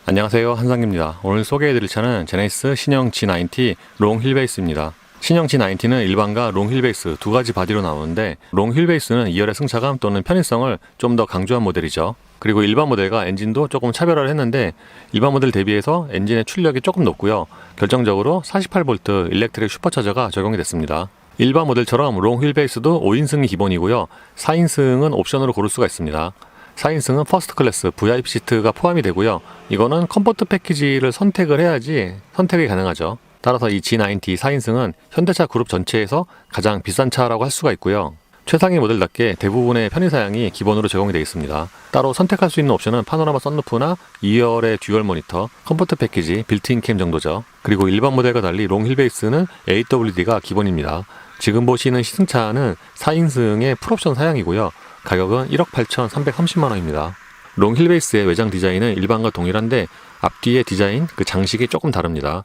안녕하세요, 한상기입니다. 오늘 소개해드릴 차는 제네시스 신형 G90 롱 휠베이스입니다. 신형 G90는 일반과 롱 휠베이스 두 가지 바디로 나오는데, 롱 휠베이스는 2열의 승차감 또는 편의성을 좀 더 강조한 모델이죠. 그리고 일반 모델과 엔진도 조금 차별화를 했는데, 일반 모델 대비해서 엔진의 출력이 조금 높고요. 결정적으로 48V 일렉트릭 슈퍼차저가 적용이 됐습니다. 일반 모델처럼 롱 휠베이스도 5인승이 기본이고요. 4인승은 옵션으로 고를 수가 있습니다. 4인승은 퍼스트 클래스 VIP 시트가 포함이 되고요. 이거는 컴포트 패키지를 선택을 해야지 선택이 가능하죠. 따라서 이 G90 4인승은 현대차 그룹 전체에서 가장 비싼 차라고 할 수가 있고요. 최상위 모델답게 대부분의 편의사양이 기본으로 제공이 되어 있습니다. 따로 선택할 수 있는 옵션은 파노라마 썬루프나 2열의 듀얼 모니터, 컴포트 패키지, 빌트인 캠 정도죠. 그리고 일반 모델과 달리 롱 휠베이스는 AWD가 기본입니다. 지금 보시는 시승차는 4인승의 풀옵션 사양이고요. 가격은 1억 8,330만원입니다. 롱 휠베이스의 외장 디자인은 일반과 동일한데 앞뒤의 디자인, 그 장식이 조금 다릅니다.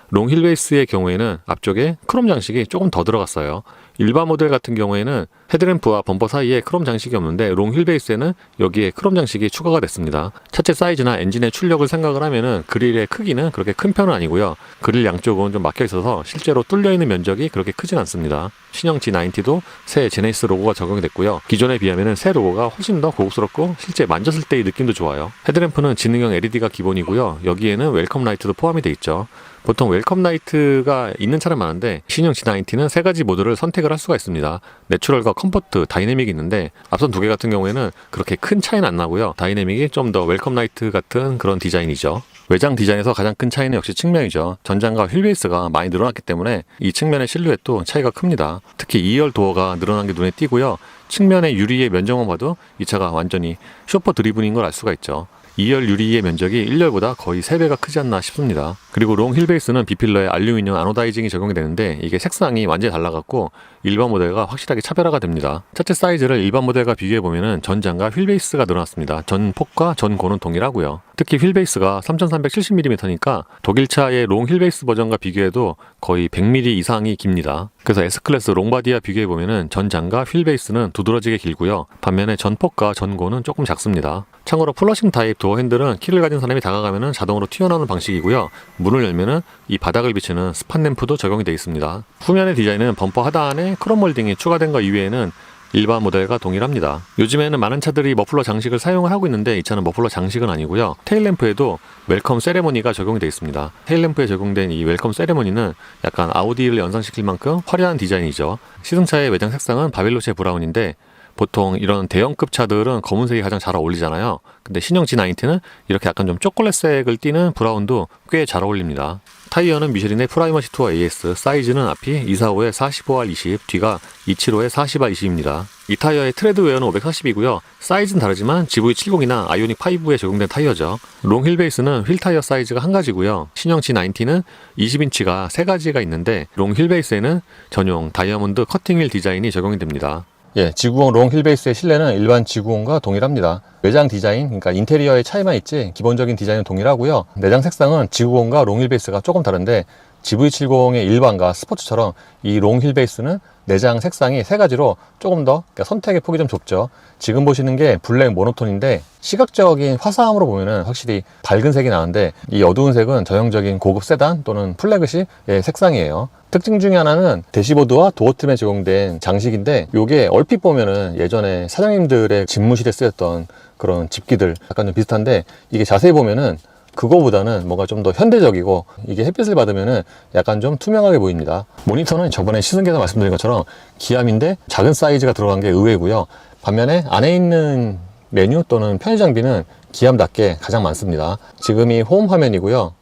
롱 휠베이스의 경우에는 앞쪽에 크롬 장식이 조금 더 들어갔어요. 일반 모델 같은 경우에는 헤드램프와 범퍼 사이에 크롬 장식이 없는데, 롱 휠베이스에는 여기에 크롬 장식이 추가가 됐습니다. 차체 사이즈나 엔진의 출력을 생각을 하면은 그릴의 크기는 그렇게 큰 편은 아니고요. 그릴 양쪽은 좀 막혀 있어서 실제로 뚫려 있는 면적이 그렇게 크진 않습니다. 신형 G90도 새 제네시스 로고가 적용이 됐고요. 기존에 비하면은 새 로고가 훨씬 더 고급스럽고 실제 만졌을 때의 느낌도 좋아요. 헤드램프는 지능형 LED가 기본이고요. 여기에는 웰컴 라이트도 포함이 돼 있죠. 보통 웰컴 라이트가 있는 차는 많은데, 신형 G90는 세 가지 모드를 선택을 할 수가 있습니다. 내추럴과 컴포트, 다이내믹이 있는데, 앞선 두 개 같은 경우에는 그렇게 큰 차이는 안 나고요. 다이내믹이 좀 더 웰컴 라이트 같은 그런 디자인이죠. 외장 디자인에서 가장 큰 차이는 역시 측면이죠. 전장과 휠베이스가 많이 늘어났기 때문에 이 측면의 실루엣도 차이가 큽니다. 특히 2열 도어가 늘어난 게 눈에 띄고요. 측면의 유리의 면적만 봐도 이 차가 완전히 슈퍼 드리븐인 걸 알 수가 있죠. 2열 유리의 면적이 1열보다 거의 3배가 크지 않나 싶습니다. 그리고 롱 휠베이스는 비필러에 알루미늄 아노다이징이 적용이 되는데, 이게 색상이 완전히 달라갖고 일반 모델과 확실하게 차별화가 됩니다. 차체 사이즈를 일반 모델과 비교해보면 전장과 휠베이스가 늘어났습니다. 전폭과 전고는 동일하고요. 특히 휠베이스가 3370mm니까 독일차의 롱 휠베이스 버전과 비교해도 거의 100mm 이상이 깁니다. 그래서 S클래스 롱바디와 비교해보면 전장과 휠베이스는 두드러지게 길고요. 반면에 전폭과 전고는 조금 작습니다. 참고로 플러싱 타입 도어 핸들은 키를 가진 사람이 다가가면 자동으로 튀어나오는 방식이고요. 문을 열면 이 바닥을 비추는 스팟 램프도 적용이 되어 있습니다. 후면의 디자인은 범퍼 하단에 크롬 몰딩이 추가된 것 이외에는 일반 모델과 동일합니다. 요즘에는 많은 차들이 머플러 장식을 사용을 하고 있는데, 이 차는 머플러 장식은 아니고요. 테일램프에도 웰컴 세레모니가 적용이 되어 있습니다. 테일램프에 적용된 이 웰컴 세레모니는 약간 아우디를 연상시킬 만큼 화려한 디자인이죠. 시승차의 외장 색상은 바빌로체 브라운인데, 보통 이런 대형급 차들은 검은색이 가장 잘 어울리잖아요. 근데 신형 G90는 이렇게 약간 좀 초콜릿색을 띠는 브라운도 꽤 잘 어울립니다. 타이어는 미쉐린의 프라이머시 투어 AS, 사이즈는 앞이 245에 45R20, 뒤가 275에 40R20입니다. 이 타이어의 트레드 웨어는 540이고요. 사이즈는 다르지만 GV70이나 아이오닉 5에 적용된 타이어죠. 롱 휠베이스는 휠 타이어 사이즈가 한 가지고요. 신형 G90는 20인치가 세 가지가 있는데, 롱 휠베이스에는 전용 다이아몬드 커팅 휠 디자인이 적용이 됩니다. G90 롱 휠베이스의 실내는 일반 G90과 동일합니다. 외장 디자인, 그러니까 인테리어의 차이만 있지 기본적인 디자인은 동일하고요. 내장 색상은 G90과 롱 휠베이스가 조금 다른데, GV70의 일반과 스포츠처럼 이 롱 휠베이스는 내장 색상이 세 가지로 조금 더, 그러니까 선택의 폭이 좀 좁죠. 지금 보시는 게 블랙 모노톤인데, 시각적인 화사함으로 보면은 확실히 밝은 색이 나는데, 이 어두운 색은 전형적인 고급 세단 또는 플래그십의 색상이에요. 특징 중에 하나는 대시보드와 도어 트림에 적용된 장식인데, 요게 얼핏 보면은 예전에 사장님들의 집무실에 쓰였던 그런 집기들 약간 좀 비슷한데, 이게 자세히 보면은 그거보다는 뭔가 좀 더 현대적이고, 이게 햇빛을 받으면은 약간 좀 투명하게 보입니다. 모니터는 저번에 시승기에서 말씀드린 것처럼 기암인데 작은 사이즈가 들어간 게 의외고요. 반면에 안에 있는 메뉴 또는 편의 장비는 기암답게 가장 많습니다. 지금이 홈 화면이고요.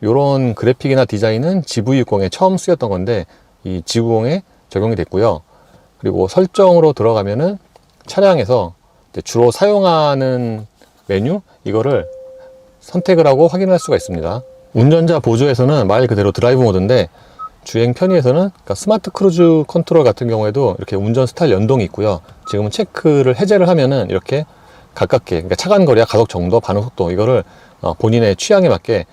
요런 그래픽이나 디자인은 GV60에 처음 쓰였던 건데, 이 G90에 적용이 됐고요. 그리고 설정으로 들어가면은 차량에서 주로 사용하는 메뉴, 이거를 선택을 하고 확인할 수가 있습니다. 운전자 보조에서는 말 그대로 드라이브 모드인데, 주행 편의에서는, 그러니까 스마트 크루즈 컨트롤 같은 경우에도 이렇게 운전 스타일 연동이 있고요. 지금은 체크를 해제를 하면은 이렇게 가깝게, 그러니까 차간 거리와 가속 정도, 반응 속도, 이거를 본인의 취향에 맞게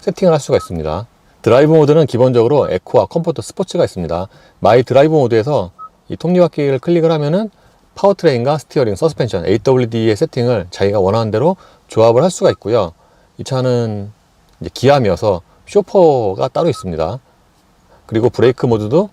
세팅을 할 수가 있습니다. 드라이브 모드는 기본적으로 에코와 컴포트, 스포츠가 있습니다. 마이 드라이브 모드에서 이 톱니바퀴를 클릭을 하면은 파워트레인과 스티어링, 서스펜션, AWD의 세팅을 자기가 원하는 대로 조합을 할 수가 있고요. 이 차는 이제 기함이어서 쇼퍼가 따로 있습니다. 그리고 브레이크 모드도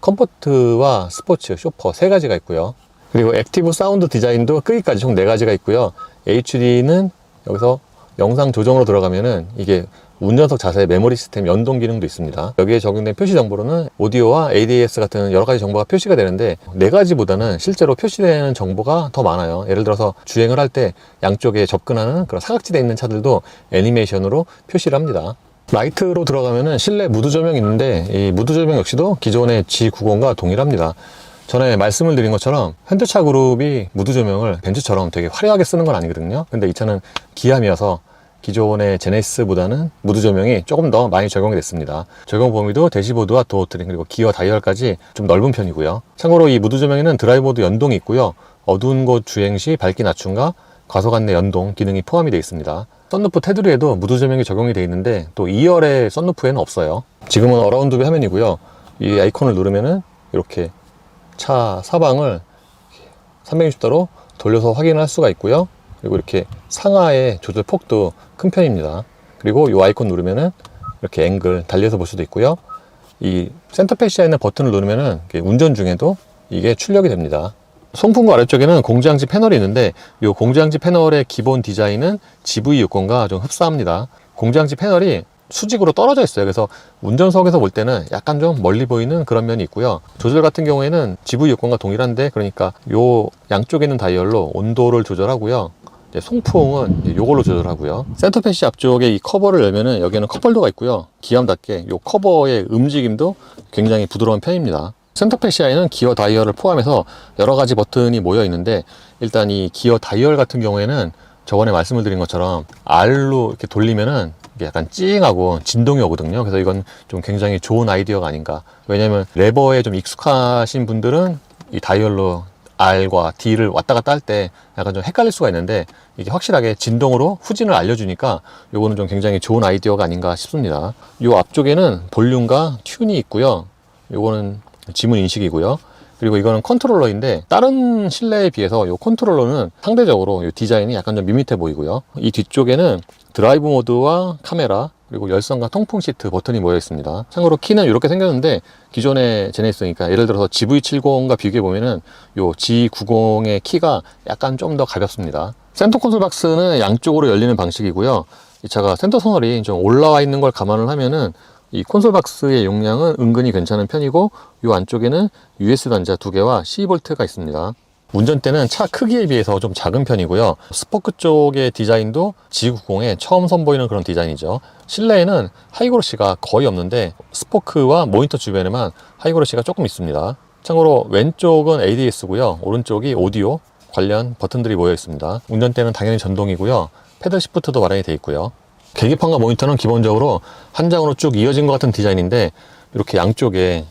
컴포트와 스포츠, 쇼퍼 세 가지가 있고요. 그리고 액티브 사운드 디자인도 끄기까지 총 4가지가 있고요. HD는 여기서 영상 조정으로 들어가면은 이게 운전석 자세 메모리 시스템 연동 기능도 있습니다. 여기에 적용된 표시 정보로는 오디오와 ADAS 같은 여러 가지 정보가 표시가 되는데 4가지보다는 실제로 표시되는 정보가 더 많아요. 예를 들어서 주행을 할 때 양쪽에 접근하는 그런 사각지대에 있는 차들도 애니메이션으로 표시를 합니다. 라이트로 들어가면은 실내 무드 조명이 있는데 이 무드 조명 역시도 기존의 G90과 동일합니다. 전에 말씀을 드린 것처럼 현대차 그룹이 무드 조명을 벤츠처럼 되게 화려하게 쓰는 건 아니거든요. 근데 이 차는 기함이어서 기존의 제네시스보다는 무드 조명이 조금 더 많이 적용이 됐습니다. 적용 범위도 대시보드와 도어 트림 그리고 기어 다이얼까지 좀 넓은 편이고요. 참고로 이 무드 조명에는 드라이버도 연동이 있고요. 어두운 곳 주행 시 밝기 낮춤과 과속 안내 연동 기능이 포함이 되어 있습니다. 썬루프 테두리에도 무드 조명이 적용이 되어 있는데 또 2열의 썬루프에는 없어요. 지금은 어라운드 뷰 화면이고요. 이 아이콘을 누르면은 이렇게 차 사방을 360도로 돌려서 확인을 할 수가 있고요. 그리고 이렇게 상하의 조절 폭도 큰 편입니다. 그리고 이 아이콘 누르면은 이렇게 앵글 달려서 볼 수도 있고요. 이 센터 패시아에 있는 버튼을 누르면은 운전 중에도 이게 출력이 됩니다. 송풍구 아래쪽에는 공지장치 패널이 있는데 이 공지장치 패널의 기본 디자인은 GV60과 좀 흡사합니다. 공지장치 패널이 수직으로 떨어져 있어요. 그래서 운전석에서 볼 때는 약간 좀 멀리 보이는 그런 면이 있고요. 조절 같은 경우에는 GV60과 동일한데 그러니까 요 양쪽에 있는 다이얼로 온도를 조절하고요. 송풍은 이걸로 조절하고요. 센터 패시 앞쪽에 이 커버를 열면은 여기에는 컵홀더가 있고요. 기함답게 이 커버의 움직임도 굉장히 부드러운 편입니다. 센터 패시아에는 기어 다이얼을 포함해서 여러 가지 버튼이 모여 있는데 일단 이 기어 다이얼 같은 경우에는 저번에 말씀을 드린 것처럼 R로 이렇게 돌리면은 이게 약간 찡하고 진동이 오거든요. 그래서 이건 좀 굉장히 좋은 아이디어가 아닌가. 왜냐면 레버에 좀 익숙하신 분들은 이 다이얼로 R과 D를 왔다 갔다 할 때 약간 좀 헷갈릴 수가 있는데 이게 확실하게 진동으로 후진을 알려주니까 요거는 좀 굉장히 좋은 아이디어가 아닌가 싶습니다. 요 앞쪽에는 볼륨과 튠이 있고요. 요거는 지문 인식이고요. 그리고 이거는 컨트롤러인데 다른 실내에 비해서 이 컨트롤러는 상대적으로 이 디자인이 약간 좀 밋밋해 보이고요. 이 뒤쪽에는 드라이브 모드와 카메라 그리고 열선과 통풍 시트 버튼이 모여 있습니다. 참고로 키는 이렇게 생겼는데 기존의 제네시스니까 예를 들어서 GV70과 비교해 보면은 이 G90의 키가 약간 좀 더 가볍습니다. 센터 콘솔 박스는 양쪽으로 열리는 방식이고요. 이 차가 센터 터널이 좀 올라와 있는 걸 감안을 하면은 이 콘솔 박스의 용량은 은근히 괜찮은 편이고 이 안쪽에는 USB 단자 2개와 C볼트가 있습니다. 운전대는 차 크기에 비해서 좀 작은 편이고요. 스포크 쪽의 디자인도 G90에 처음 선보이는 그런 디자인이죠. 실내에는 하이그로시가 거의 없는데 스포크와 모니터 주변에만 하이그로시가 조금 있습니다. 참고로 왼쪽은 ADS고요. 오른쪽이 오디오 관련 버튼들이 모여 있습니다. 운전대는 당연히 전동이고요. 패들 시프트도 마련이 되어 있고요. 계기판과 모니터는 기본적으로 한 장으로 쭉 이어진 것 같은 디자인인데 이렇게 양쪽에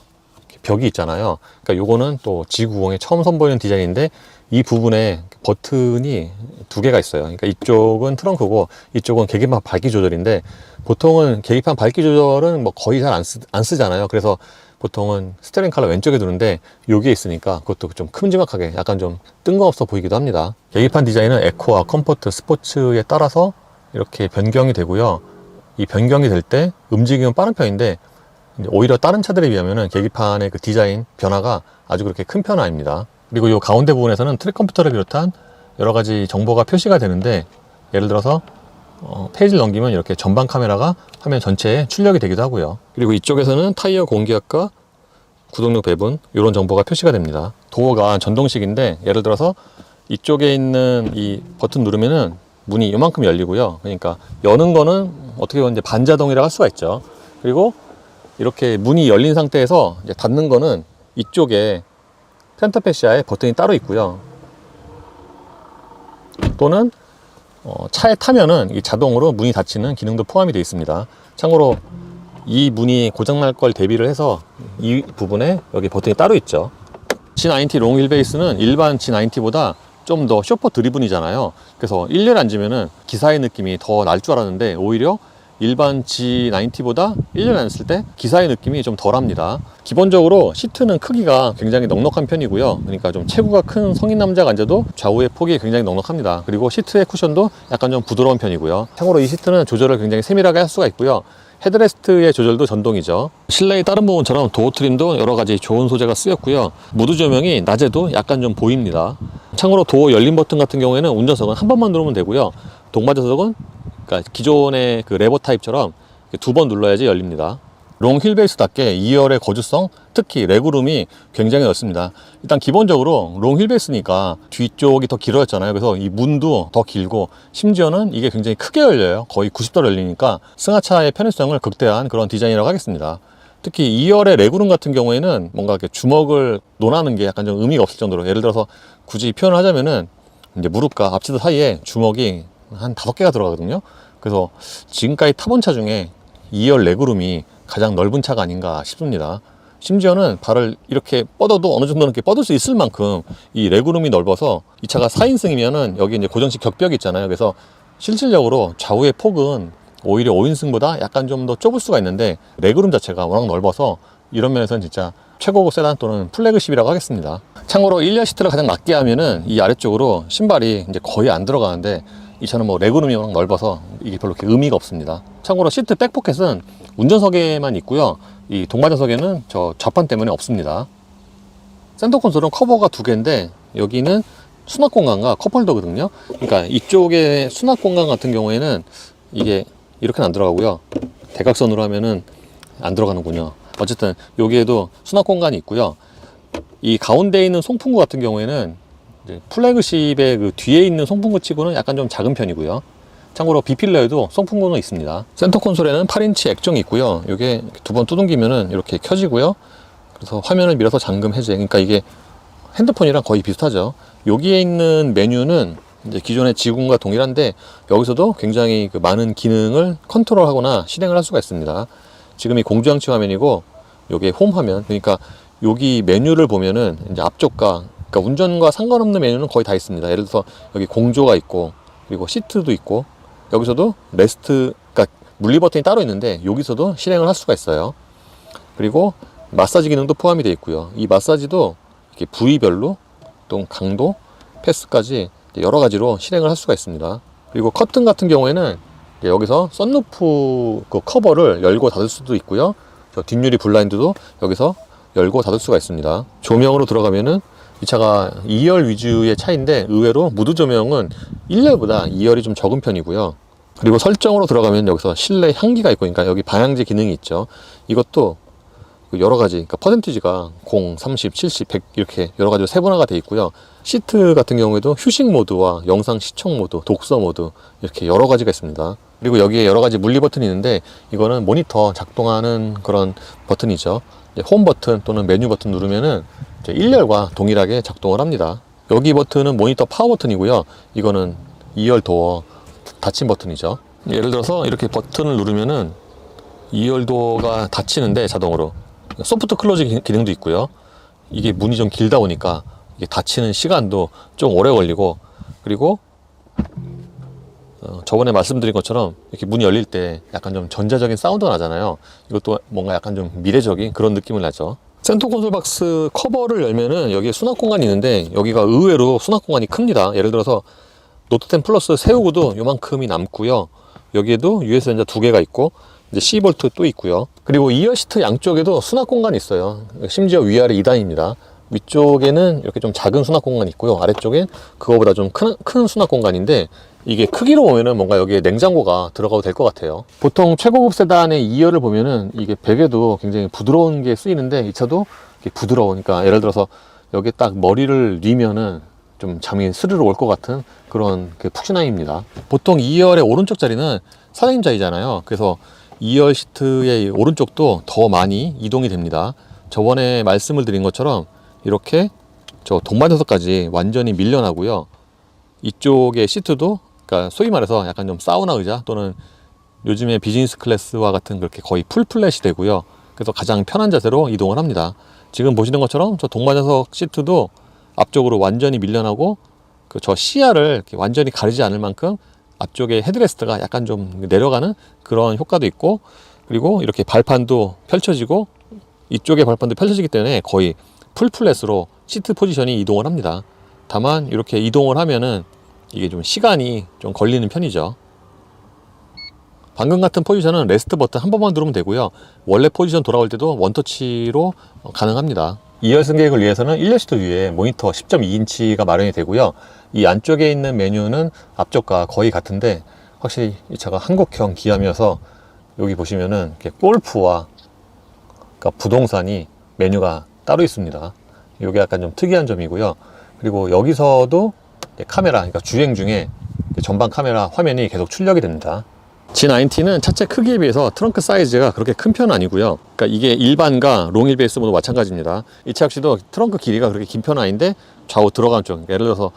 벽이 있잖아요. 그러니까 요거는 또 G90에 처음 선보이는 디자인인데 이 부분에 버튼이 2개가 있어요. 그러니까 이쪽은 트렁크고 이쪽은 계기판 밝기 조절인데 보통은 계기판 밝기 조절은 뭐 거의 잘 안 쓰잖아요. 그래서 보통은 스티어링 칼럼 왼쪽에 두는데 여기에 있으니까 그것도 좀 큼지막하게 약간 좀 뜬금없어 보이기도 합니다. 계기판 디자인은 에코와 컴포트, 스포츠에 따라서 이렇게 변경이 되고요. 이 변경이 될 때 움직임은 빠른 편인데 오히려 다른 차들에 비하면 계기판의 그 디자인 변화가 아주 그렇게 큰 편은 아닙니다. 그리고 이 가운데 부분에서는 트랙 컴퓨터를 비롯한 여러 가지 정보가 표시가 되는데 예를 들어서 페이지를 넘기면 이렇게 전방 카메라가 화면 전체에 출력이 되기도 하고요. 그리고 이쪽에서는 타이어 공기압과 구동력 배분 이런 정보가 표시가 됩니다. 도어가 전동식인데 예를 들어서 이쪽에 있는 이 버튼 누르면은 문이 이만큼 열리고요. 그러니까 여는 거는 어떻게 보면 이제 반자동이라고 할 수가 있죠. 그리고 이렇게 문이 열린 상태에서 이제 닫는 거는 이쪽에 센터 패시아에 버튼이 따로 있고요. 또는 차에 타면은 이 자동으로 문이 닫히는 기능도 포함이 되어 있습니다. 참고로 이 문이 고장날 걸 대비를 해서 이 부분에 여기 버튼이 따로 있죠. G90 롱 휠베이스는 일반 G90보다 좀 더 쇼퍼 드리븐이잖아요. 그래서 1년 앉으면은 기사의 느낌이 더 날 줄 알았는데 오히려 일반 G90보다 1년 안 쓸 때 기사의 느낌이 좀 덜합니다. 기본적으로 시트는 크기가 굉장히 넉넉한 편이고요. 그러니까 좀 체구가 큰 성인 남자가 앉아도 좌우의 폭이 굉장히 넉넉합니다. 그리고 시트의 쿠션도 약간 좀 부드러운 편이고요. 참고로 이 시트는 조절을 굉장히 세밀하게 할 수가 있고요. 헤드레스트의 조절도 전동이죠. 실내의 다른 부분처럼 도어 트림도 여러 가지 좋은 소재가 쓰였고요. 무드 조명이 낮에도 약간 좀 보입니다. 참고로 도어 열림 버튼 같은 경우에는 운전석은 한 번만 누르면 되고요. 동반자석은 그러니까 기존의 그 레버 타입처럼 두 번 눌러야지 열립니다. 롱 휠베이스답게 2열의 거주성, 특히 레그룸이 굉장히 넓습니다. 일단 기본적으로 롱 휠베이스니까 뒤쪽이 더 길어졌잖아요. 그래서 이 문도 더 길고 심지어는 이게 굉장히 크게 열려요. 거의 90도로 열리니까 승하차의 편의성을 극대화한 그런 디자인이라고 하겠습니다. 특히 2열의 레그룸 같은 경우에는 뭔가 이렇게 주먹을 논하는 게 약간 좀 의미가 없을 정도로, 예를 들어서 굳이 표현을 하자면은 이제 무릎과 앞치드 사이에 주먹이 한 5개가 들어가거든요. 그래서 지금까지 타본 차 중에 2열 레그룸이 가장 넓은 차가 아닌가 싶습니다. 심지어는 발을 이렇게 뻗어도 어느 정도는 이렇게 뻗을 수 있을 만큼 이 레그룸이 넓어서, 이 차가 4인승이면은 여기 이제 고정식 격벽이 있잖아요. 그래서 실질적으로 좌우의 폭은 오히려 5인승보다 약간 좀 더 좁을 수가 있는데, 레그룸 자체가 워낙 넓어서 이런 면에서는 진짜 최고급 세단 또는 플래그십이라고 하겠습니다. 참고로 1열 시트를 가장 낮게 하면은 이 아래쪽으로 신발이 이제 거의 안 들어가는데, 이 차는 뭐 레그룸이 워낙 넓어서 이게 별로 이렇게 의미가 없습니다. 참고로 시트 백포켓은 운전석에만 있고요. 이 동반자석에는 저 좌판 때문에 없습니다. 센터 콘솔은 커버가 2개인데 여기는 수납 공간과 컵홀더거든요. 그러니까 이쪽에 수납 공간 같은 경우에는 이게 이렇게는 안 들어가고요. 대각선으로 하면은 안 들어가는군요. 어쨌든 여기에도 수납 공간이 있고요. 이 가운데에 있는 송풍구 같은 경우에는 플래그십의 그 뒤에 있는 송풍구 치고는 약간 좀 작은 편이고요. 참고로 B필러에도 송풍구는 있습니다. 센터 콘솔에는 8인치 액정이 있고요. 이게 2번 두둥기면은 이렇게 켜지고요. 그래서 화면을 밀어서 잠금 해제. 그러니까 이게 핸드폰이랑 거의 비슷하죠. 여기에 있는 메뉴는 이제 기존의 지군과 동일한데, 여기서도 굉장히 그 많은 기능을 컨트롤하거나 실행을 할 수가 있습니다. 지금 이 공조장치 화면이고, 요게 홈 화면. 그러니까 여기 메뉴를 보면은 이제 앞쪽과, 그러니까 운전과 상관없는 메뉴는 거의 다 있습니다. 예를 들어서 여기 공조가 있고, 그리고 시트도 있고, 여기서도 레스트, 그러니까 물리 버튼이 따로 있는데 여기서도 실행을 할 수가 있어요. 그리고 마사지 기능도 포함이 되어 있고요. 이 마사지도 이렇게 부위별로 또 강도, 패스까지 여러 가지로 실행을 할 수가 있습니다. 그리고 커튼 같은 경우에는 여기서 썬루프 그 커버를 열고 닫을 수도 있고요. 저 뒷유리 블라인드도 여기서 열고 닫을 수가 있습니다. 조명으로 들어가면은 이 차가 2열 위주의 차인데 의외로 무드 조명은 1열보다 2열이 좀 적은 편이고요. 그리고 설정으로 들어가면 여기서 실내 향기가 있고, 그러니까 여기 방향제 기능이 있죠. 이것도 여러 가지, 그러니까 퍼센티지가 0, 30, 70, 100 이렇게 여러 가지로 세분화가 되어 있고요. 시트 같은 경우에도 휴식 모드와 영상 시청 모드, 독서 모드 이렇게 여러 가지가 있습니다. 그리고 여기에 여러 가지 물리 버튼이 있는데, 이거는 모니터 작동하는 그런 버튼이죠. 홈 버튼 또는 메뉴 버튼 누르면은 1열과 동일하게 작동을 합니다. 여기 버튼은 모니터 파워 버튼이고요. 이거는 2열 도어 닫힘 버튼이죠. 예를 들어서 이렇게 버튼을 누르면은 2열 도어가 닫히는데 자동으로 소프트 클로즈 기능도 있고요. 이게 문이 좀 길다 보니까 이게 닫히는 시간도 좀 오래 걸리고, 그리고 저번에 말씀드린 것처럼 이렇게 문이 열릴 때 약간 좀 전자적인 사운드가 나잖아요. 이것도 뭔가 약간 좀 미래적인 그런 느낌을 나죠. 센터 콘솔 박스 커버를 열면은 여기에 수납 공간이 있는데, 여기가 의외로 수납 공간이 큽니다. 예를 들어서 노트 10 플러스 세우고도 요만큼이 남고요. 여기에도 US 전자 2개가 있고, 이제 C볼트 또 있고요. 그리고 2열 시트 양쪽에도 수납 공간이 있어요. 심지어 위아래 2단입니다. 위쪽에는 이렇게 좀 작은 수납 공간이 있고요. 아래쪽엔 그거보다 좀 큰 수납 공간인데, 이게 크기로 보면은 뭔가 여기에 냉장고가 들어가도 될 것 같아요. 보통 최고급 세단의 2열을 보면은 이게 베개도 굉장히 부드러운 게 쓰이는데, 이 차도 이렇게 부드러우니까, 예를 들어서 여기에 딱 머리를 뉘면은 좀 잠이 스르르 올 것 같은 그런 그 푹신함입니다. 보통 2열의 오른쪽 자리는 사장님 자리잖아요. 그래서 2열 시트의 오른쪽도 더 많이 이동이 됩니다. 저번에 말씀을 드린 것처럼 이렇게 저 동반자석까지 완전히 밀려나고요. 이쪽의 시트도, 그러니까 소위 말해서 약간 좀 사우나 의자 또는 요즘에 비즈니스 클래스와 같은 그렇게 거의 풀 플랫이 되고요. 그래서 가장 편한 자세로 이동을 합니다. 지금 보시는 것처럼 저 동반자석 시트도 앞쪽으로 완전히 밀려나고, 그 저 시야를 이렇게 완전히 가리지 않을 만큼 앞쪽에 헤드레스트가 약간 좀 내려가는 그런 효과도 있고, 그리고 이렇게 발판도 펼쳐지고 이쪽에 발판도 펼쳐지기 때문에 거의 풀플랫으로 시트 포지션이 이동을 합니다. 다만 이렇게 이동을 하면은 이게 좀 시간이 좀 걸리는 편이죠. 방금 같은 포지션은 레스트 버튼 한 번만 누르면 되고요. 원래 포지션 돌아올 때도 원터치로 가능합니다. 2열 승객을 위해서는 1열 위에 모니터 10.2인치가 마련이 되고요. 이 안쪽에 있는 메뉴는 앞쪽과 거의 같은데, 확실히 이 차가 한국형 기아이어서 여기 보시면은 이렇게 골프와 그러니까 부동산이 메뉴가 따로 있습니다. 이게 약간 좀 특이한 점이고요. 그리고 여기서도 카메라, 그러니까 주행 중에 전방 카메라 화면이 계속 출력이 됩니다. G90는 차체 크기에 비해서 트렁크 사이즈가 그렇게 큰 편은 아니고요. 그러니까 이게 일반과 롱 휠베이스 모두 마찬가지입니다. 이 차 역시도 트렁크 길이가 그렇게 긴 편은 아닌데 좌우 들어가는 쪽, 예를 들어서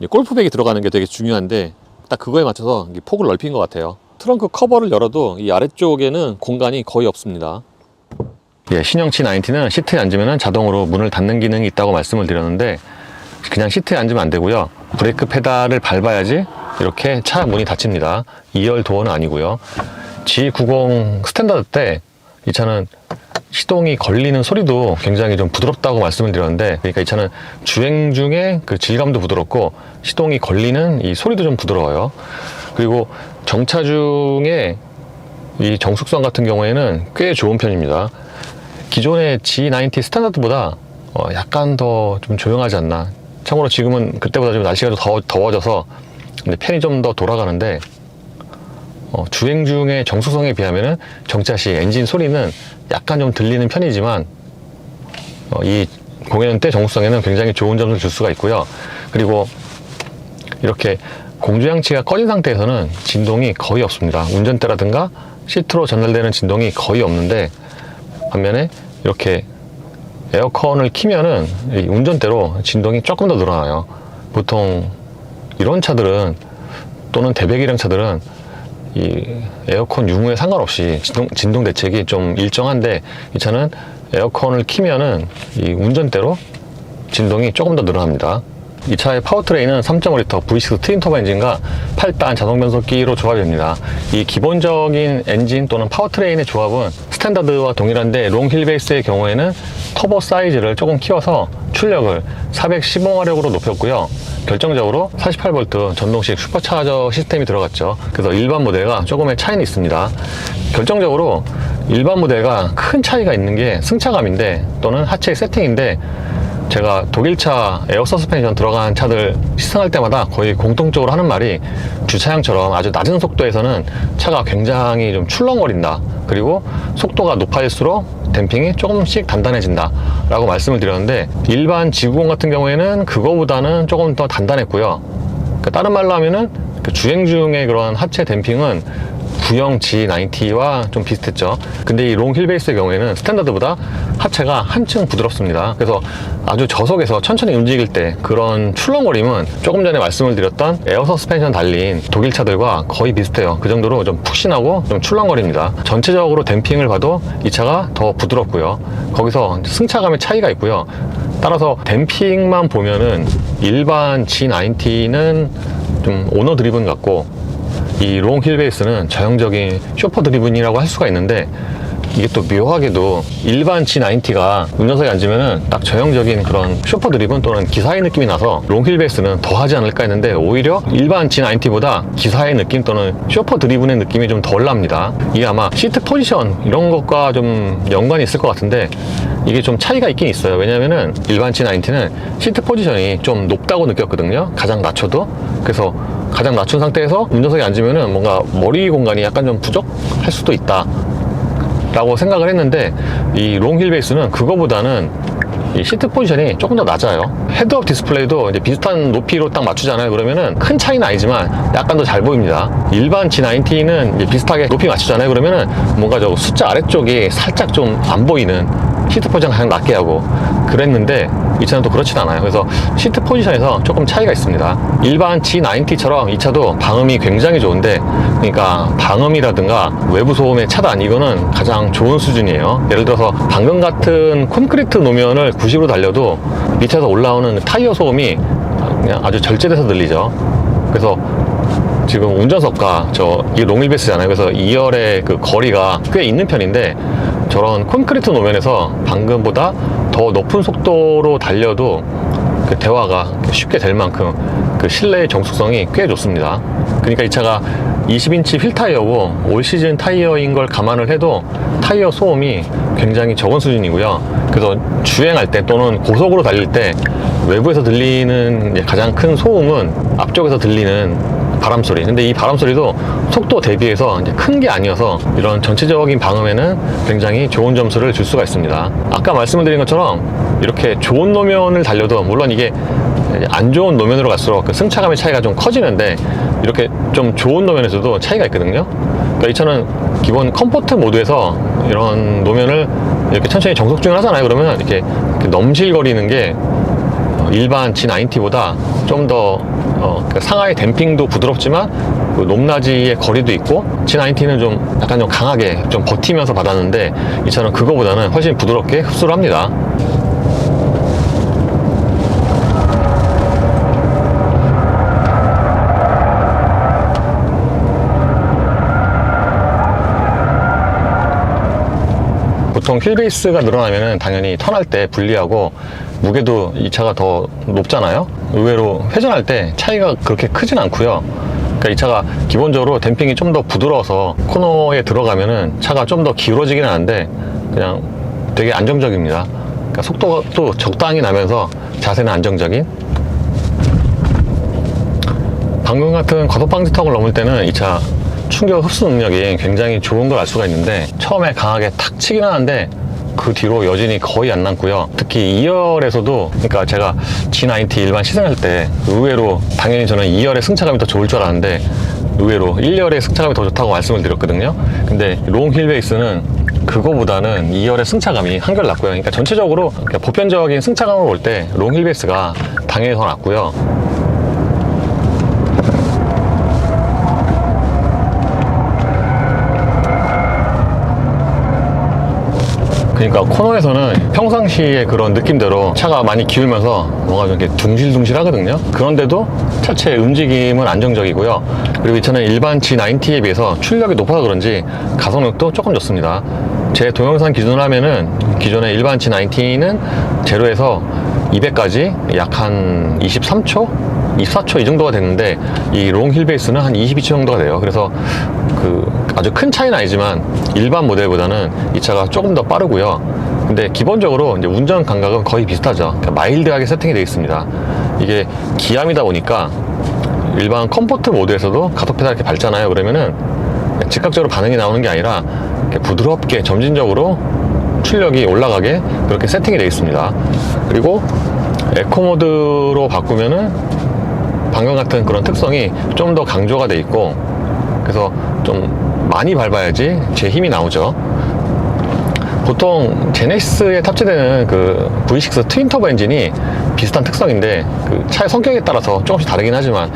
골프백이 들어가는 게 되게 중요한데 딱 그거에 맞춰서 폭을 넓힌 것 같아요. 트렁크 커버를 열어도 이 아래쪽에는 공간이 거의 없습니다. 예, 신형 G90는 시트에 앉으면 자동으로 문을 닫는 기능이 있다고 말씀을 드렸는데, 그냥 시트에 앉으면 안 되고요. 브레이크 페달을 밟아야지 이렇게 차 문이 닫힙니다. 2열 도어는 아니고요. G90 스탠다드 때 이 차는 시동이 걸리는 소리도 굉장히 좀 부드럽다고 말씀을 드렸는데, 그러니까 이 차는 주행 중에 그 질감도 부드럽고 시동이 걸리는 이 소리도 좀 부드러워요. 그리고 정차 중에 이 정숙성 같은 경우에는 꽤 좋은 편입니다. 기존의 G90 스탠다드보다 약간 더 좀 조용하지 않나. 참고로 지금은 그때보다 좀 날씨가 좀 더워져서 팬이 좀 더 돌아가는데, 주행 중의 정숙성에 비하면은 정차 시 엔진 소리는 약간 좀 들리는 편이지만, 이 공연 때 정숙성에는 굉장히 좋은 점을 줄 수가 있고요. 그리고 이렇게 공조장치가 꺼진 상태에서는 진동이 거의 없습니다. 운전대라든가 시트로 전달되는 진동이 거의 없는데, 반면에 이렇게 에어컨을 키면은 이 운전대로 진동이 조금 더 늘어나요. 보통 이런 차들은, 또는 대배기량 차들은 이 에어컨 유무에 상관없이 진동 대책이 좀 일정한데, 이 차는 에어컨을 키면은 이 운전대로 진동이 조금 더 늘어납니다. 이 차의 파워트레인은 3.5L V6 트윈터보 엔진과 8단 자동 변속기로 조합이 됩니다. 이 기본적인 엔진 또는 파워트레인의 조합은 스탠다드와 동일한데, 롱 휠베이스의 경우에는 터보 사이즈를 조금 키워서 출력을 415마력으로 높였고요. 결정적으로 48V 전동식 슈퍼차저 시스템이 들어갔죠. 그래서 일반 모델과 조금의 차이는 있습니다. 결정적으로 일반 모델과 큰 차이가 있는 게 승차감인데, 또는 하체 세팅인데, 제가 독일차 에어 서스펜션 들어간 차들 시승할 때마다 거의 공통적으로 하는 말이, 주차장처럼 아주 낮은 속도에서는 차가 굉장히 좀 출렁거린다. 그리고 속도가 높아질수록 댐핑이 조금씩 단단해진다 라고 말씀을 드렸는데, 일반 G90 같은 경우에는 그거보다는 조금 더 단단했고요. 그러니까 다른 말로 하면은 주행 중의 그런 하체 댐핑은 구형 G90와 좀 비슷했죠. 근데 이 롱 휠베이스의 경우에는 스탠다드보다 하체가 한층 부드럽습니다. 그래서 아주 저속에서 천천히 움직일 때 그런 출렁거림은 조금 전에 말씀을 드렸던 에어 서스펜션 달린 독일 차들과 거의 비슷해요. 그 정도로 좀 푹신하고 좀 출렁거립니다. 전체적으로 댐핑을 봐도 이 차가 더 부드럽고요. 거기서 승차감의 차이가 있고요. 따라서 댐핑만 보면은 일반 G90는 좀 오너 드리븐 같고, 이 롱 휠베이스는 저형적인 쇼퍼 드리븐이라고 할 수가 있는데, 이게 또 묘하게도 일반 G90가 운전석에 앉으면은 딱 저형적인 그런 쇼퍼 드리븐 또는 기사의 느낌이 나서 롱 휠베이스는 더 하지 않을까 했는데, 오히려 일반 G90보다 기사의 느낌 또는 쇼퍼 드리븐의 느낌이 좀 덜 납니다. 이게 아마 시트 포지션 이런 것과 좀 연관이 있을 것 같은데, 이게 좀 차이가 있긴 있어요. 왜냐면은 일반 G90는 시트 포지션이 좀 높다고 느꼈거든요. 가장 낮춰도. 그래서 가장 낮춘 상태에서 운전석에 앉으면은 뭔가 머리 공간이 약간 좀 부족할 수도 있다 라고 생각을 했는데, 이 롱 휠베이스는 그거보다는 이 시트 포지션이 조금 더 낮아요. 헤드업 디스플레이도 이제 비슷한 높이로 딱 맞추잖아요. 그러면은 큰 차이는 아니지만 약간 더 잘 보입니다. 일반 G90는 이제 비슷하게 높이 맞추잖아요. 그러면은 뭔가 저 숫자 아래쪽이 살짝 좀 안 보이는, 시트 포지션 가장 낮게 하고 그랬는데, 이 차는 또 그렇진 않아요. 그래서 시트 포지션에서 조금 차이가 있습니다. 일반 G90처럼 이 차도 방음이 굉장히 좋은데, 그러니까 방음이라든가 외부 소음의 차단, 이거는 가장 좋은 수준이에요. 예를 들어서 방금 같은 콘크리트 노면을 90으로 달려도 밑에서 올라오는 타이어 소음이 그냥 아주 절제돼서 들리죠. 그래서 지금 운전석과 이 롱휠베이스잖아요. 그래서 2열의 그 거리가 꽤 있는 편인데 저런 콘크리트 노면에서 방금보다 더 높은 속도로 달려도 그 대화가 쉽게 될 만큼 그 실내의 정숙성이 꽤 좋습니다. 그러니까 이 차가 20인치 휠 타이어고 올 시즌 타이어인 걸 감안을 해도 타이어 소음이 굉장히 적은 수준이고요. 그래서 주행할 때 또는 고속으로 달릴 때 외부에서 들리는 가장 큰 소음은 앞쪽에서 들리는 바람소리. 근데 이 바람소리도 속도 대비해서 큰 게 아니어서 이런 전체적인 방음에는 굉장히 좋은 점수를 줄 수가 있습니다. 아까 말씀을 드린 것처럼 이렇게 좋은 노면을 달려도 물론 이게 안 좋은 노면으로 갈수록 그 승차감의 차이가 좀 커지는데 이렇게 좀 좋은 노면에서도 차이가 있거든요. 그러니까 이 차는 기본 컴포트 모드에서 이런 노면을 이렇게 천천히 정속 주행을 하잖아요. 그러면 이렇게 넘실거리는 게 일반 G90보다 좀 더 상하의 댐핑도 부드럽지만 그 높낮이의 거리도 있고 G90는 좀 약간 좀 강하게 좀 버티면서 받았는데 이 차는 그거보다는 훨씬 부드럽게 흡수를 합니다. 보통 휠베이스가 늘어나면 당연히 턴할 때 불리하고 무게도 이 차가 더 높잖아요. 의외로 회전할 때 차이가 그렇게 크진 않고요. 그러니까 이 차가 기본적으로 댐핑이 좀 더 부드러워서 코너에 들어가면은 차가 좀 더 기울어지긴 하는데 그냥 되게 안정적입니다. 그러니까 속도가 또 적당히 나면서 자세는 안정적인. 방금 같은 과속 방지턱을 넘을 때는 이 차 충격 흡수 능력이 굉장히 좋은 걸 알 수가 있는데 처음에 강하게 탁 치긴 하는데 그 뒤로 여진이 거의 안 남고요. 특히 2열에서도 그러니까 제가 G90 일반 시승할 때 의외로 당연히 저는 2열의 승차감이 더 좋을 줄 알았는데 의외로 1열의 승차감이 더 좋다고 말씀을 드렸거든요. 근데 롱 휠베이스는 그거보다는 2열의 승차감이 한결 낫고요. 그러니까 전체적으로 보편적인 승차감을 볼 때 롱 휠베이스가 당연히 더 낫고요. 그러니까 코너에서는 평상시의 그런 느낌대로 차가 많이 기울면서 뭔가 좀 이렇게 둥실둥실 하거든요. 그런데도 차체의 움직임은 안정적이고요. 그리고 이 차는 일반 G90에 비해서 출력이 높아서 그런지 가속력도 조금 좋습니다. 제 동영상 기준으로 하면은 기존의 일반 G90는 제로에서 200까지 약 한 23초? 24초 이 정도가 됐는데 이 롱 휠베이스는 한 22초 정도가 돼요. 그래서 아주 큰 차이는 아니지만 일반 모델보다는 이 차가 조금 더 빠르고요. 근데 기본적으로 이제 운전 감각은 거의 비슷하죠. 그러니까 마일드하게 세팅이 되어 있습니다. 이게 기암이다 보니까 일반 컴포트 모드에서도 가속 페달 이렇게 밟잖아요. 그러면은 즉각적으로 반응이 나오는 게 아니라 이렇게 부드럽게 점진적으로 출력이 올라가게 그렇게 세팅이 되어 있습니다. 그리고 에코 모드로 바꾸면은 방금 같은 그런 특성이 좀 더 강조가 돼 있고 그래서 좀 많이 밟아야지 제 힘이 나오죠. 보통 제네시스에 탑재되는 그 V6 트윈터보 엔진이 비슷한 특성인데 그 차의 성격에 따라서 조금씩 다르긴 하지만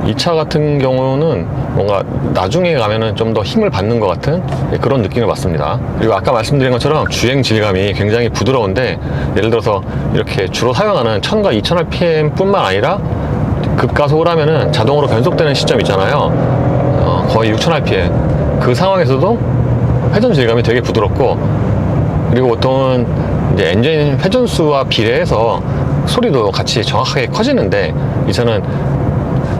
이 차 같은 경우는 뭔가 나중에 가면은 좀 더 힘을 받는 것 같은 그런 느낌을 받습니다. 그리고 아까 말씀드린 것처럼 주행 질감이 굉장히 부드러운데 예를 들어서 이렇게 주로 사용하는 1000과 2000rpm 뿐만 아니라 급가속을 하면은 자동으로 변속되는 시점 있잖아요. 거의 6000rpm. 그 상황에서도 회전 질감이 되게 부드럽고 그리고 보통은 이제 엔진 회전수와 비례해서 소리도 같이 정확하게 커지는데 이 차는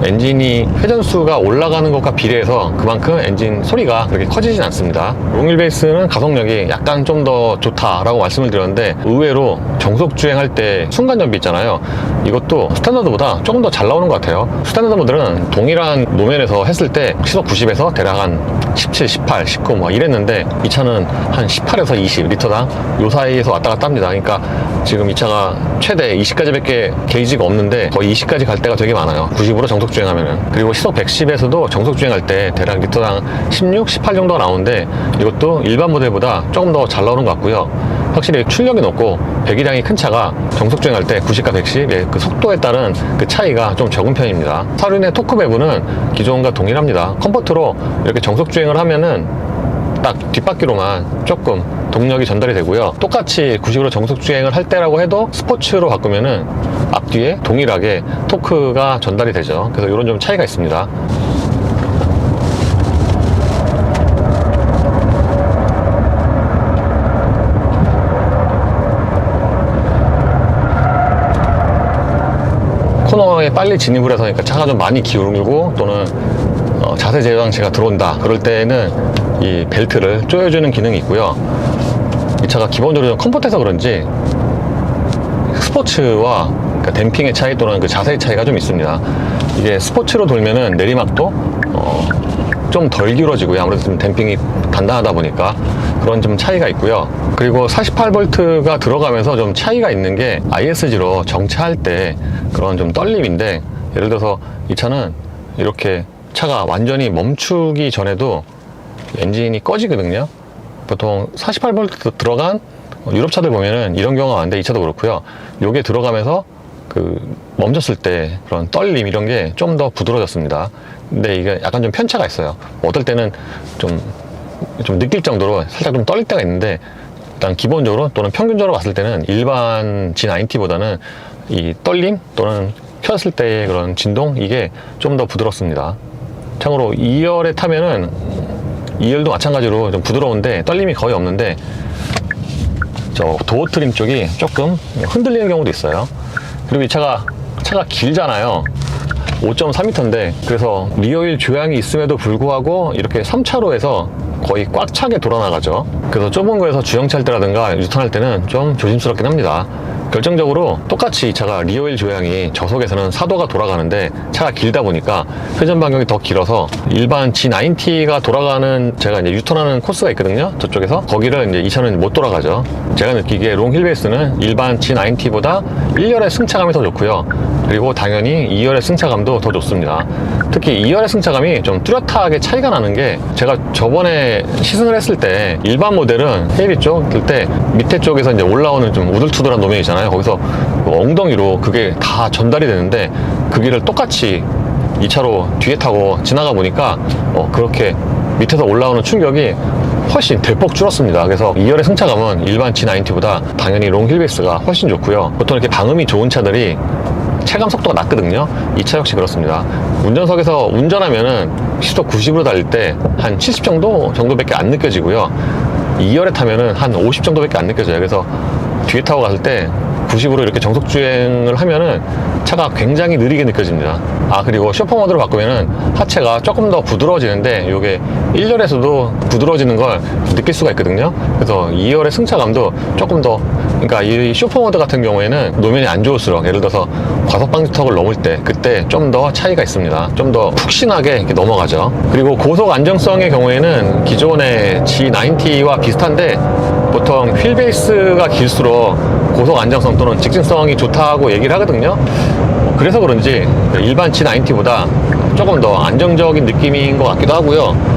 엔진이 회전수가 올라가는 것과 비례해서 그만큼 엔진 소리가 그렇게 커지진 않습니다. 롱 휠베이스는 가속력이 약간 좀 더 좋다라고 말씀을 드렸는데 의외로 정속 주행할 때 순간 전비 있잖아요. 이것도 스탠다드보다 조금 더 잘 나오는 것 같아요. 스탠다드 모델은 동일한 노면에서 했을 때 시속 90에서 대략 한 17, 18, 19 뭐 이랬는데 이 차는 한 18에서 20 리터당 요 사이에서 왔다 갔다 합니다. 그러니까 지금 이 차가 최대 20까지밖에 게이지가 없는데 거의 20까지 갈 때가 되게 많아요. 90으로 정속 주행하면은. 그리고 시속 110에서도 정속 주행할 때 대략 리터당 16, 18 정도가 나오는데 이것도 일반 모델보다 조금 더 잘 나오는 것 같고요. 확실히 출력이 높고 배기량이 큰 차가 정속 주행할 때 90과 110의 그 속도에 따른 그 차이가 좀 적은 편입니다. 사륜의 토크 배분은 기존과 동일합니다. 컴포트로 이렇게 정속 주행을 하면은 딱 뒷바퀴로만 조금 동력이 전달이 되고요. 똑같이 90으로 정속 주행을 할 때라고 해도 스포츠로 바꾸면은 앞뒤에 동일하게 토크가 전달이 되죠. 그래서 이런 좀 차이가 있습니다. 속도에 빨리 진입을 해서 그러니까 차가 좀 많이 기울고 또는 자세 제어 장치가 들어온다 그럴 때는 이 벨트를 조여주는 기능이 있고요. 이 차가 기본적으로 좀 컴포트해서 그런지 스포츠와 그러니까 댐핑의 차이 또는 그 자세의 차이가 좀 있습니다. 이게 스포츠로 돌면은 내리막도 좀 덜 기울어지고요. 아무래도 좀 댐핑이 단단하다 보니까 그런 좀 차이가 있고요. 그리고 48V가 들어가면서 좀 차이가 있는 게 ISG로 정차할 때 그런 좀 떨림인데, 예를 들어서 이 차는 이렇게 차가 완전히 멈추기 전에도 엔진이 꺼지거든요. 보통 48V 들어간 유럽 차들 보면은 이런 경우가 많은데 이 차도 그렇고요. 요게 들어가면서 그 멈췄을 때 그런 떨림 이런 게 좀 더 부드러워졌습니다. 근데 이게 약간 좀 편차가 있어요. 어떨 때는 좀 느낄 정도로 살짝 좀 떨릴 때가 있는데, 일단 기본적으로 또는 평균적으로 봤을 때는 일반 G90보다는 이 떨림 또는 켰을 때의 그런 진동, 이게 좀 더 부드럽습니다. 참고로 2열에 타면은 2열도 마찬가지로 좀 부드러운데 떨림이 거의 없는데, 저 도어 트림 쪽이 조금 흔들리는 경우도 있어요. 그리고 이 차가 길잖아요. 5.4m인데 그래서 리어휠 조향이 있음에도 불구하고 이렇게 3차로에서 거의 꽉 차게 돌아나가죠. 그래서 좁은 거에서 주행할 때라든가 유턴할 때는 좀 조심스럽긴 합니다. 결정적으로 똑같이 이 차가 리어휠 조향이 저속에서는 4도가 돌아가는데 차가 길다 보니까 회전 반경이 더 길어서 일반 G90가 돌아가는, 제가 이제 유턴하는 코스가 있거든요. 저쪽에서 거기를 이제 이 차는 못 돌아가죠. 제가 느끼기에 롱 휠베이스는 일반 G90보다 1열의 승차감이 더 좋고요. 그리고 당연히 2열의 승차감도 더 좋습니다. 특히 2열의 승차감이 좀 뚜렷하게 차이가 나는 게, 제가 저번에 시승을 했을 때 일반 모델은 헤이비 쪽 들 때 밑에 쪽에서 이제 올라오는 좀 우들투들한 노면 있잖아요. 거기서 엉덩이로 그게 다 전달이 되는데, 그 길을 똑같이 이 차로 뒤에 타고 지나가 보니까 그렇게 밑에서 올라오는 충격이 훨씬 대폭 줄었습니다. 그래서 2열의 승차감은 일반 G90보다 당연히 롱 휠베이스가 훨씬 좋고요. 보통 이렇게 방음이 좋은 차들이 체감 속도가 낮거든요. 이 차 역시 그렇습니다. 운전석에서 운전하면은 시속 90으로 달릴 때 한 70 정도밖에 안 느껴지고요. 2열에 타면은 한 50 정도밖에 안 느껴져요. 그래서 뒤에 타고 갔을 때 90으로 이렇게 정속 주행을 하면은 차가 굉장히 느리게 느껴집니다. 그리고 쇼퍼 모드로 바꾸면은 하체가 조금 더 부드러워지는데, 이게 1열에서도 부드러워지는 걸 느낄 수가 있거든요. 그래서 2열의 승차감도 조금 더, 그러니까 이 쇼퍼 모드 같은 경우에는 노면이 안 좋을수록, 예를 들어서 과속 방지턱을 넘을 때 그때 좀 더 차이가 있습니다. 좀 더 푹신하게 이렇게 넘어가죠. 그리고 고속 안정성의 경우에는 기존의 G90와 비슷한데, 보통 휠베이스가 길수록 고속 안정성 또는 직진성이 좋다고 얘기를 하거든요. 그래서 그런지 일반 G90보다 조금 더 안정적인 느낌인 것 같기도 하고요.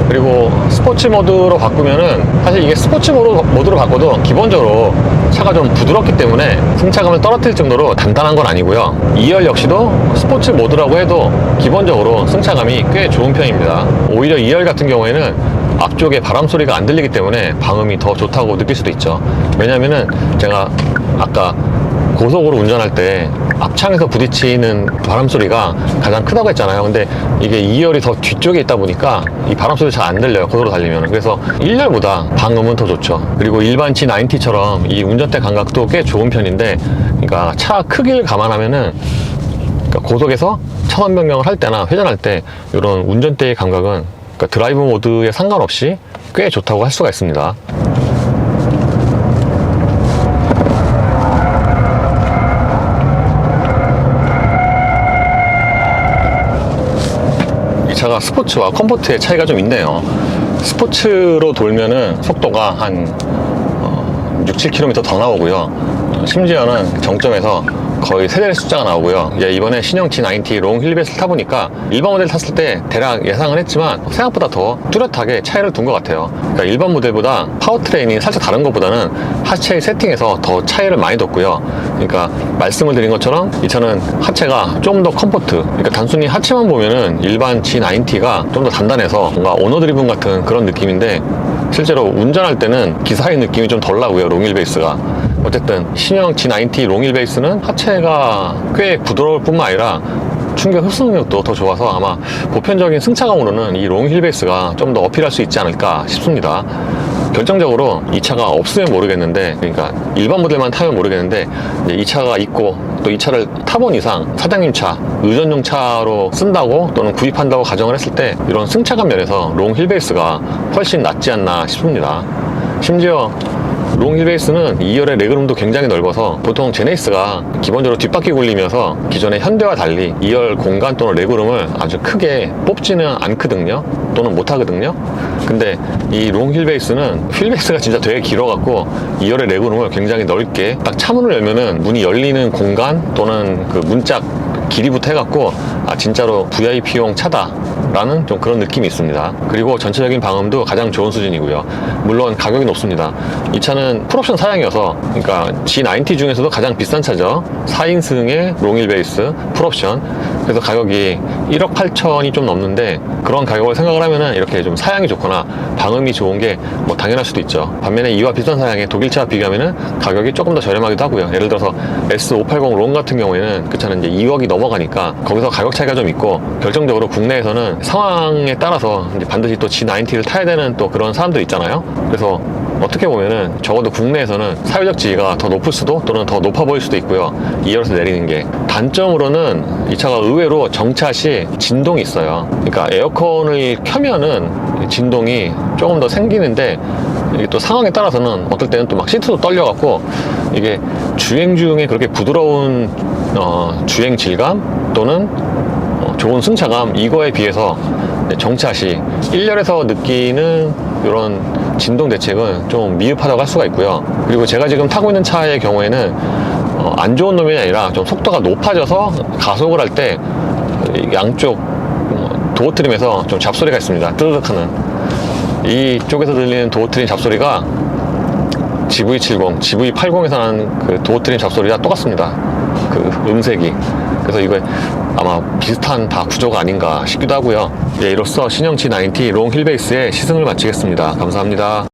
그리고 스포츠 모드로 바꾸면은, 사실 이게 스포츠 모드로 바꿔도 기본적으로 차가 좀 부드럽기 때문에 승차감을 떨어뜨릴 정도로 단단한 건 아니고요. 2열 역시도 스포츠 모드라고 해도 기본적으로 승차감이 꽤 좋은 편입니다. 오히려 2열 같은 경우에는 앞쪽에 바람 소리가 안 들리기 때문에 방음이 더 좋다고 느낄 수도 있죠. 왜냐면은 제가 아까 고속으로 운전할 때 앞창에서 부딪히는 바람 소리가 가장 크다고 했잖아요. 근데 이게 2열이 더 뒤쪽에 있다 보니까 이 바람 소리 잘 안 들려요, 고속으로 달리면. 그래서 1열보다 방음은 더 좋죠. 그리고 일반 G90처럼 이 운전대 감각도 꽤 좋은 편인데, 그러니까 차 크기를 감안하면은, 그러니까 고속에서 차선 변경을 할 때나 회전할 때 이런 운전대의 감각은, 그러니까 드라이브 모드에 상관없이 꽤 좋다고 할 수가 있습니다. 이 차가 스포츠와 컴포트의 차이가 좀 있네요. 스포츠로 돌면은 속도가 한 6, 7km 더 나오고요. 심지어는 정점에서 거의 세자리 숫자가 나오고요. 이번에 신형 G90 롱 휠베이스를 타보니까 일반 모델 탔을 때 대략 예상을 했지만 생각보다 더 뚜렷하게 차이를 둔 것 같아요. 그러니까 일반 모델보다 파워트레인이 살짝 다른 것보다는 하체 세팅에서 더 차이를 많이 뒀고요. 그러니까 말씀을 드린 것처럼 이 차는 하체가 좀 더 컴포트, 그러니까 단순히 하체만 보면은 일반 G90가 좀 더 단단해서 뭔가 오너 드리븐 같은 그런 느낌인데, 실제로 운전할 때는 기사의 느낌이 좀 덜 나고요, 롱 휠베이스가. 어쨌든 신형 G90 롱 휠베이스는 하체가 꽤 부드러울 뿐만 아니라 충격 흡수 능력도 더 좋아서 아마 보편적인 승차감으로는 이 롱 휠베이스가 좀 더 어필할 수 있지 않을까 싶습니다. 결정적으로 이 차가 없으면 모르겠는데, 그러니까 일반 모델만 타면 모르겠는데, 이 차가 있고 또 이 차를 타본 이상 사장님 차, 의전용 차로 쓴다고 또는 구입한다고 가정을 했을 때 이런 승차감 면에서 롱 휠베이스가 훨씬 낫지 않나 싶습니다. 심지어 롱 휠베이스는 2열의 레그룸도 굉장히 넓어서 보통 제네시스가 기본적으로 뒷바퀴 굴리면서 기존의 현대와 달리 2열 공간 또는 레그룸을 아주 크게 뽑지는 않거든요, 또는 못하거든요. 근데 이 롱 휠베이스는 휠베이스가 진짜 되게 길어갖고 2열의 레그룸을 굉장히 넓게 딱 차문을 열면은 문이 열리는 공간 또는 그 문짝 길이부터 해갖고 진짜로 VIP용 차다 라는 좀 그런 느낌이 있습니다. 그리고 전체적인 방음도 가장 좋은 수준이고요. 물론 가격이 높습니다. 이 차는 풀옵션 사양이어서, 그러니까 G90 중에서도 가장 비싼 차죠. 4인승의 롱 휠베이스 풀옵션. 그래서 가격이 1억 8천이 좀 넘는데, 그런 가격을 생각을 하면은 이렇게 좀 사양이 좋거나 방음이 좋은 게 뭐 당연할 수도 있죠. 반면에 이와 비슷한 사양의 독일차와 비교하면은 가격이 조금 더 저렴하기도 하고요. 예를 들어서 S580 롱 같은 경우에는 그 차는 이제 2억이 넘어가니까 거기서 가격 차이가 좀 있고, 결정적으로 국내에서는 상황에 따라서 이제 반드시 또 G90를 타야 되는 또 그런 사람들 있잖아요. 그래서 어떻게 보면은 적어도 국내에서는 사회적 지위가 더 높을 수도 또는 더 높아 보일 수도 있고요. 2열에서 내리는 게. 단점으로는 이 차가 의외로 정차 시 진동이 있어요. 그러니까 에어컨을 켜면은 진동이 조금 더 생기는데, 이게 또 상황에 따라서는 어떨 때는 또 막 시트도 떨려갖고 이게 주행 중에 그렇게 부드러운 주행 질감 또는 좋은 승차감, 이거에 비해서 정차 시 1열에서 느끼는 이런 진동 대책은 좀 미흡하다고 할 수가 있고요. 그리고 제가 지금 타고 있는 차의 경우에는 안 좋은 놈이 아니라 좀 속도가 높아져서 가속을 할 때 양쪽 도어 트림에서 좀 잡소리가 있습니다. 뜨드득 하는. 이쪽에서 들리는 도어 트림 잡소리가 GV70, GV80에서 나는 그 도어 트림 잡소리와 똑같습니다. 그 음색이. 그래서 이거 아마 비슷한 다 구조가 아닌가 싶기도 하고요. 예, 이로써 신형 G90 롱 휠베이스의 시승을 마치겠습니다. 감사합니다.